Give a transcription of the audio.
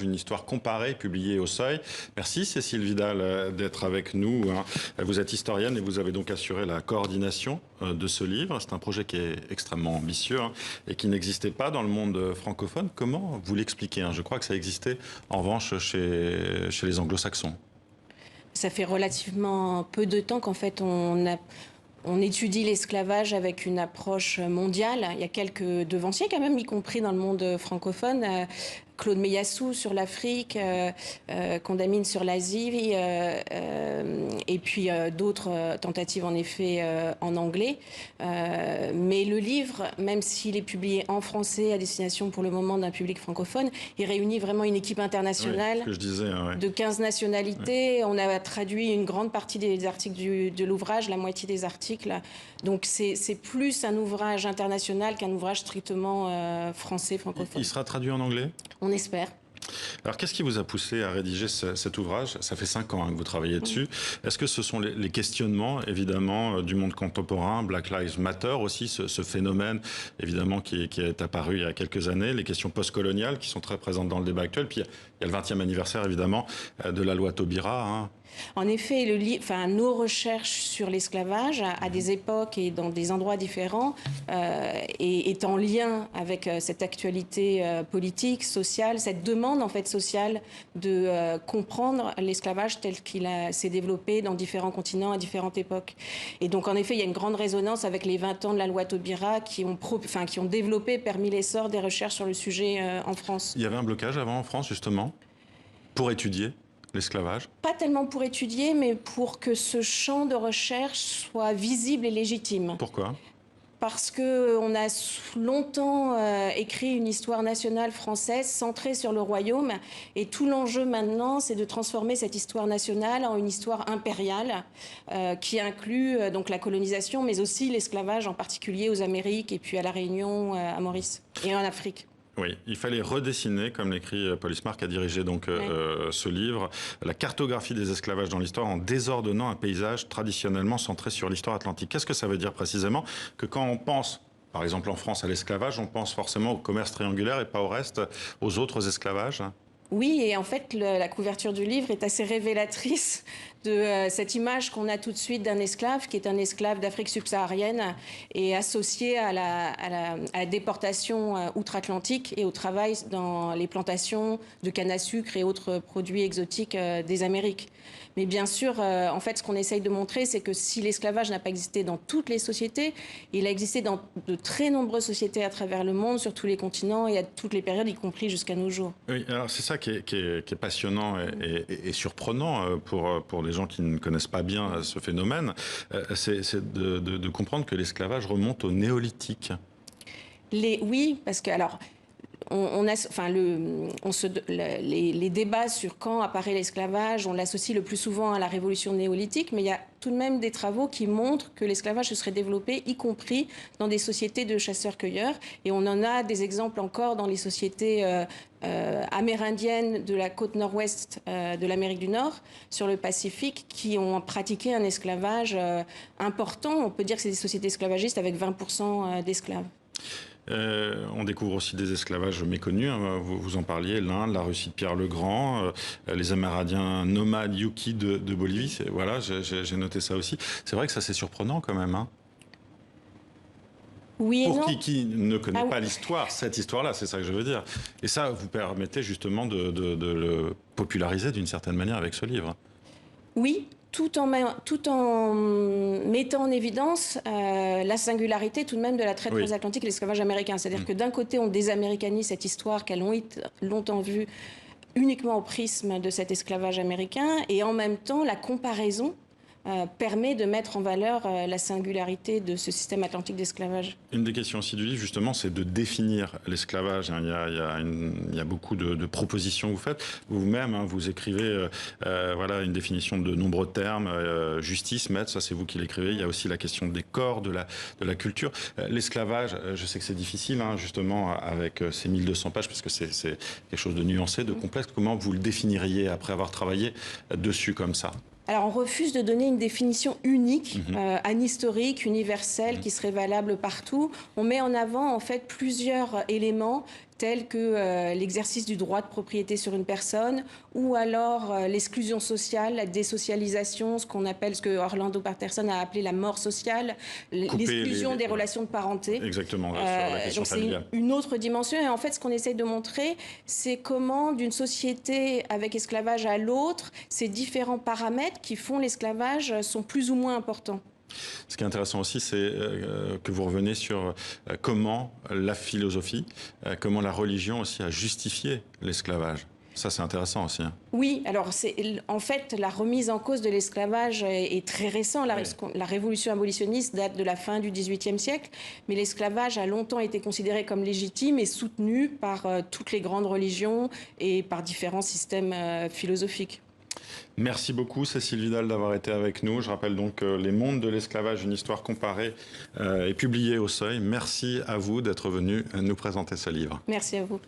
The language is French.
Une histoire comparée publiée au Seuil. Merci Cécile Vidal d'être avec nous. Vous êtes historienne et vous avez donc assuré la coordination de ce livre. C'est un projet qui est extrêmement ambitieux et qui n'existait pas dans le monde francophone. Comment vous l'expliquez? Je crois que ça existait en revanche chez les anglo-saxons. Ça fait relativement peu de temps qu'en fait on étudie l'esclavage avec une approche mondiale. Il y a quelques devanciers quand même, y compris dans le monde francophone. Claude Meillassoux sur l'Afrique, Condamine sur l'Asie, et puis d'autres tentatives en effet en anglais. Mais le livre, même s'il est publié en français à destination pour le moment d'un public francophone, il réunit vraiment une équipe internationale de 15 nationalités. On a traduit une grande partie des articles de l'ouvrage, la moitié des articles. Donc c'est plus un ouvrage international qu'un ouvrage strictement français, francophone. Il sera traduit en anglais ? On espère. Alors, qu'est-ce qui vous a poussé à rédiger cet ouvrage? Ça fait 5 ans que vous travaillez dessus. Est-ce que ce sont les questionnements, évidemment, du monde contemporain, Black Lives Matter aussi, ce phénomène, évidemment, qui est apparu il y a quelques années, les questions postcoloniales qui sont très présentes dans le débat actuel, puis il y a le 20e anniversaire, évidemment, de la loi Taubira. En effet, nos recherches sur l'esclavage à des époques et dans des endroits différents est en lien avec cette actualité politique, sociale, cette demande en fait sociale de comprendre l'esclavage tel qu'il s'est développé dans différents continents à différentes époques. Et donc en effet, il y a une grande résonance avec les 20 ans de la loi Taubira qui ont permis l'essor des recherches sur le sujet en France. Il y avait un blocage avant en France justement pour étudier l'esclavage? Pas tellement pour étudier, mais pour que ce champ de recherche soit visible et légitime. Pourquoi? Parce qu'on a longtemps écrit une histoire nationale française centrée sur le royaume. Et tout l'enjeu maintenant, c'est de transformer cette histoire nationale en une histoire impériale qui inclut donc la colonisation, mais aussi l'esclavage, en particulier aux Amériques et puis à La Réunion, à Maurice et en Afrique. Oui, il fallait redessiner, comme l'écrit Paul Ismar, qui a dirigé donc ce livre, la cartographie des esclavages dans l'histoire en désordonnant un paysage traditionnellement centré sur l'histoire atlantique. Qu'est-ce que ça veut dire précisément? Que quand on pense, par exemple en France, à l'esclavage, on pense forcément au commerce triangulaire et pas au reste, aux autres esclavages? Oui, et en fait, la couverture du livre est assez révélatrice de cette image qu'on a tout de suite d'un esclave, qui est un esclave d'Afrique subsaharienne, et associé à la déportation outre-Atlantique et au travail dans les plantations de canne à sucre et autres produits exotiques des Amériques. Mais bien sûr, en fait, ce qu'on essaye de montrer, c'est que si l'esclavage n'a pas existé dans toutes les sociétés, il a existé dans de très nombreuses sociétés à travers le monde, sur tous les continents et à toutes les périodes, y compris jusqu'à nos jours. Oui, alors c'est ça qui est passionnant et surprenant pour les gens qui ne connaissent pas bien ce phénomène, c'est de comprendre que l'esclavage remonte au néolithique. Oui, parce que alors. Les débats sur quand apparaît l'esclavage, on l'associe le plus souvent à la révolution néolithique, mais il y a tout de même des travaux qui montrent que l'esclavage se serait développé, y compris dans des sociétés de chasseurs-cueilleurs. Et on en a des exemples encore dans les sociétés amérindiennes de la côte nord-ouest de l'Amérique du Nord, sur le Pacifique, qui ont pratiqué un esclavage important. On peut dire que c'est des sociétés esclavagistes avec 20% d'esclaves. On découvre aussi des esclavages méconnus, vous en parliez, l'Inde, la Russie de Pierre le Grand, les Amérindiens nomades Yuki de Bolivie, voilà, j'ai noté ça aussi. C'est vrai que ça c'est surprenant quand même. Oui et non. Pour qui ne connaît pas l'histoire, cette histoire-là, c'est ça que je veux dire. Et ça vous permettez justement de le populariser d'une certaine manière avec ce livre. Oui. Tout en mettant en évidence la singularité tout de même de la traite transatlantique et l'esclavage américain. C'est-à-dire que d'un côté, on désaméricanise cette histoire qu'elles ont longtemps vue uniquement au prisme de cet esclavage américain, et en même temps, la comparaison permet de mettre en valeur la singularité de ce système atlantique d'esclavage. Une des questions aussi du livre, justement, c'est de définir l'esclavage. Il y a beaucoup de propositions que vous faites. Vous-même, vous écrivez voilà, une définition de nombreux termes. Justice, maître, ça c'est vous qui l'écrivez. Il y a aussi la question des corps, de la culture. L'esclavage, je sais que c'est difficile, justement, avec ces 1200 pages, parce que c'est quelque chose de nuancé, de complexe. Comment vous le définiriez après avoir travaillé dessus comme ça ? Alors, on refuse de donner une définition unique, anhistorique, universelle, qui serait valable partout. On met en avant, en fait, plusieurs éléments tels que l'exercice du droit de propriété sur une personne, ou alors l'exclusion sociale, la désocialisation, ce que Orlando Patterson a appelé la mort sociale, l'exclusion des relations de parenté. Exactement, sur la question donc familiale. c'est une autre dimension. Et en fait, ce qu'on essaie de montrer, c'est comment d'une société avec esclavage à l'autre, ces différents paramètres qui font l'esclavage sont plus ou moins importants. Ce qui est intéressant aussi, c'est que vous revenez sur comment la philosophie, comment la religion aussi a justifié l'esclavage. Ça, c'est intéressant aussi. Oui, alors en fait, la remise en cause de l'esclavage est très récente. La révolution abolitionniste date de la fin du XVIIIe siècle, mais l'esclavage a longtemps été considéré comme légitime et soutenu par toutes les grandes religions et par différents systèmes philosophiques. Merci beaucoup Cécile Vidal d'avoir été avec nous. Je rappelle donc Les mondes de l'esclavage, une histoire comparée est publiée au Seuil. Merci à vous d'être venu nous présenter ce livre. Merci à vous.